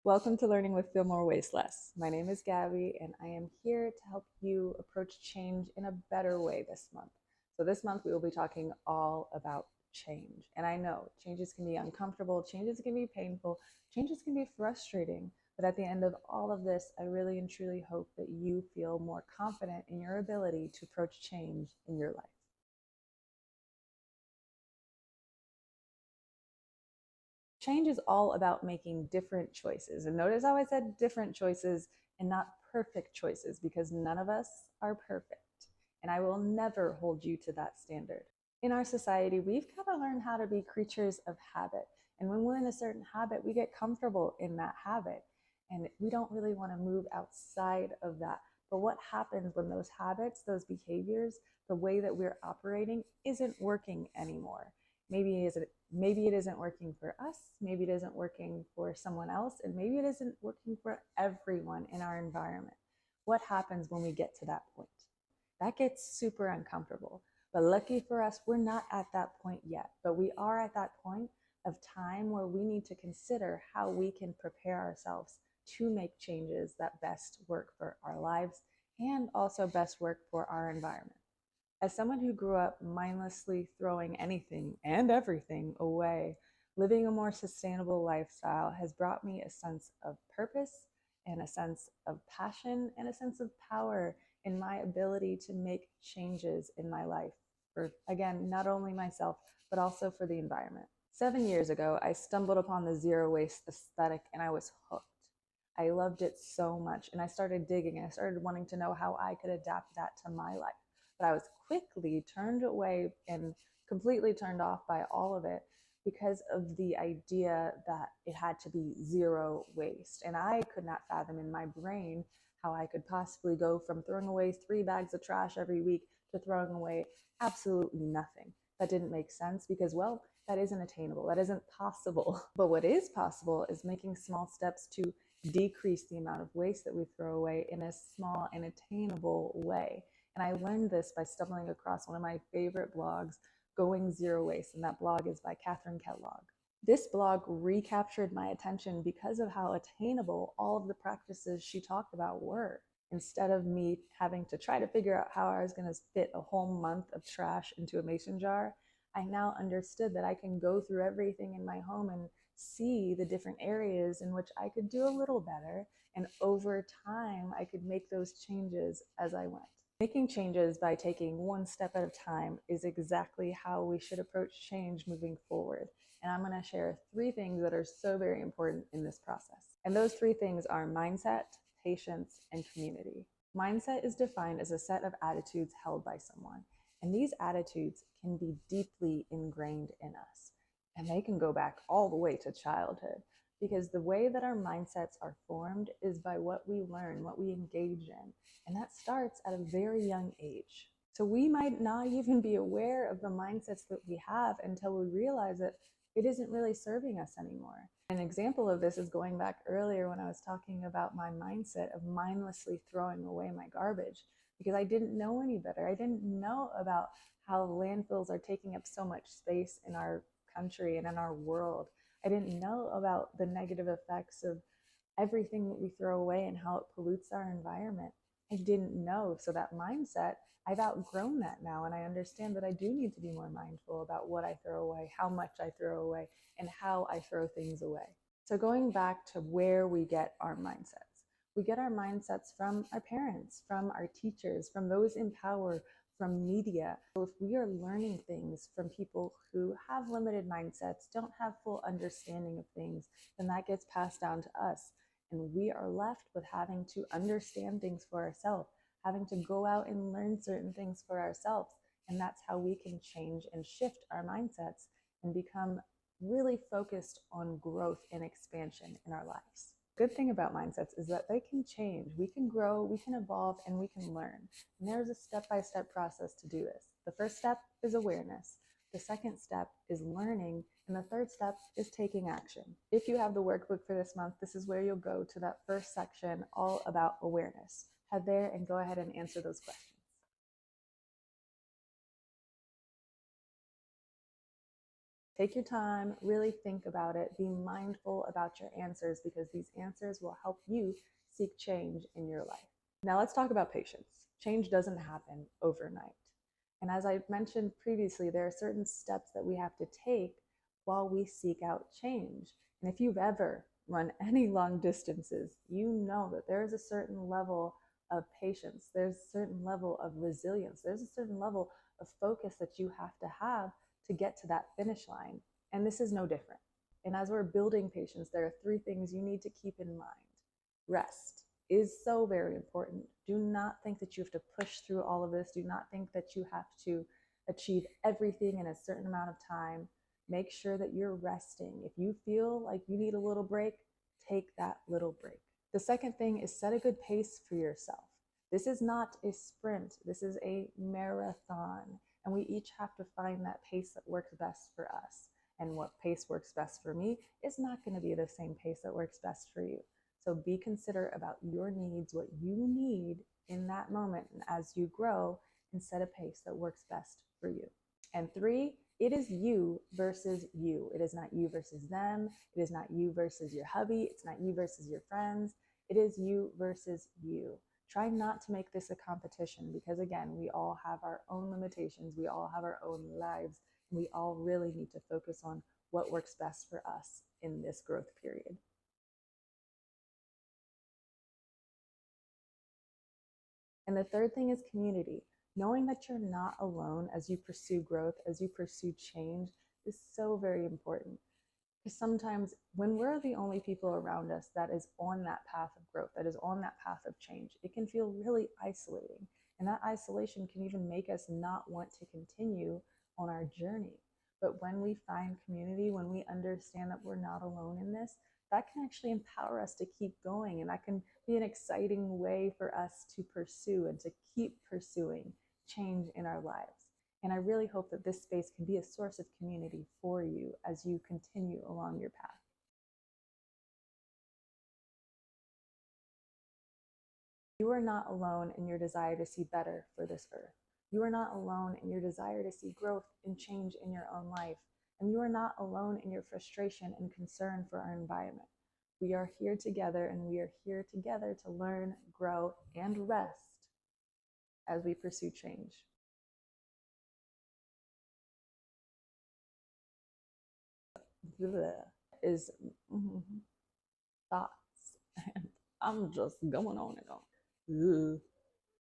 Welcome to Learning with Feel More Waste Less. My name is Gabby, and I am here to help you approach change in a better way this month. So, this month we will be talking all about change. And I know changes can be uncomfortable, changes can be painful, changes can be frustrating. But at the end of all of this, I really and truly hope that you feel more confident in your ability to approach change in your life. Change is all about making different choices. And notice how I said different choices and not perfect choices, because none of us are perfect. And I will never hold you to that standard. In our society, we've got to learn how to be creatures of habit. And when we're in a certain habit, we get comfortable in that habit. And we don't really want to move outside of that. But what happens when those habits, those behaviors, the way that we're operating isn't working anymore? Maybe it isn't working for us, maybe it isn't working for someone else, and maybe it isn't working for everyone in our environment. What happens when we get to that point? That gets super uncomfortable. But lucky for us, we're not at that point yet, but we are at that point of time where we need to consider how we can prepare ourselves to make changes that best work for our lives and also best work for our environment. As someone who grew up mindlessly throwing anything and everything away, living a more sustainable lifestyle has brought me a sense of purpose and a sense of passion and a sense of power in my ability to make changes in my life for, again, not only myself, but also for the environment. 7 years ago, I stumbled upon the zero waste aesthetic and I was hooked. I loved it so much, and I started digging and I started wanting to know how I could adapt that to my life. But I was quickly turned away and completely turned off by all of it because of the idea that it had to be zero waste. And I could not fathom in my brain how I could possibly go from throwing away 3 bags of trash every week to throwing away absolutely nothing. That didn't make sense because, well, that isn't attainable. That isn't possible. But what is possible is making small steps to decrease the amount of waste that we throw away in a small and attainable way. And I learned this by stumbling across one of my favorite blogs, Going Zero Waste, and that blog is by Catherine Kellogg. This blog recaptured my attention because of how attainable all of the practices she talked about were. Instead of me having to try to figure out how I was going to fit a whole month of trash into a mason jar, I now understood that I can go through everything in my home and see the different areas in which I could do a little better. And over time, I could make those changes as I went. Making changes by taking one step at a time is exactly how we should approach change moving forward. And I'm going to share 3 things that are so very important in this process. And those 3 things are mindset, patience, and community. Mindset is defined as a set of attitudes held by someone. And these attitudes can be deeply ingrained in us. And they can go back all the way to childhood, because the way that our mindsets are formed is by what we learn, what we engage in. And that starts at a very young age. So we might not even be aware of the mindsets that we have until we realize that it isn't really serving us anymore. An example of this is going back earlier when I was talking about my mindset of mindlessly throwing away my garbage, because I didn't know any better. I didn't know about how landfills are taking up so much space in our country and in our world. I didn't know about the negative effects of everything that we throw away and how it pollutes our environment. I didn't know. So that mindset, I've outgrown that now. And I understand that I do need to be more mindful about what I throw away, how much I throw away, and how I throw things away. So going back to where we get our mindsets, we get our mindsets from our parents, from our teachers, from those in power, from media. So if we are learning things from people who have limited mindsets, don't have full understanding of things, then that gets passed down to us. And we are left with having to understand things for ourselves, having to go out and learn certain things for ourselves. And that's how we can change and shift our mindsets and become really focused on growth and expansion in our lives. Good thing about mindsets is that they can change. We can grow, we can evolve, and we can learn. And there's a step-by-step process to do this. The first step is awareness. The second step is learning. And the third step is taking action. If you have the workbook for this month, this is where you'll go to that first section all about awareness. Head there and go ahead and answer those questions. Take your time, really think about it, be mindful about your answers because these answers will help you seek change in your life. Now, let's talk about patience. Change doesn't happen overnight. And as I mentioned previously, there are certain steps that we have to take while we seek out change. And if you've ever run any long distances, you know that there is a certain level of patience, there's a certain level of resilience, there's a certain level of focus that you have to get to that finish line. And this is no different. And as we're building patience, there are three things you need to keep in mind. Rest is so very important. Do not think that you have to push through all of this. Do not think that you have to achieve everything in a certain amount of time. Make sure that you're resting. If you feel like you need a little break, take that little break. The second thing is set a good pace for yourself. This is not a sprint. This is a marathon. And we each have to find that pace that works best for us. And what pace works best for me is not going to be the same pace that works best for you. So be considerate about your needs, what you need in that moment. And as you grow, and set a pace that works best for you. And three, it is you versus you. It is not you versus them. It is not you versus your hubby. It's not you versus your friends. It is you versus you. Try not to make this a competition because, again, we all have our own limitations. We all have our own lives. And we all really need to focus on what works best for us in this growth period. And the third thing is community. Knowing that you're not alone as you pursue growth, as you pursue change, is so very important. Because sometimes when we're the only people around us that is on that path of growth, that is on that path of change, it can feel really isolating. And that isolation can even make us not want to continue on our journey. But when we find community, when we understand that we're not alone in this, that can actually empower us to keep going. And that can be an exciting way for us to pursue and to keep pursuing change in our lives. And I really hope that this space can be a source of community for you as you continue along your path. You are not alone in your desire to see better for this earth. You are not alone in your desire to see growth and change in your own life. And you are not alone in your frustration and concern for our environment. We are here together, and we are here together to learn, grow, and rest as we pursue change. Is thoughts. And I'm just going on and on.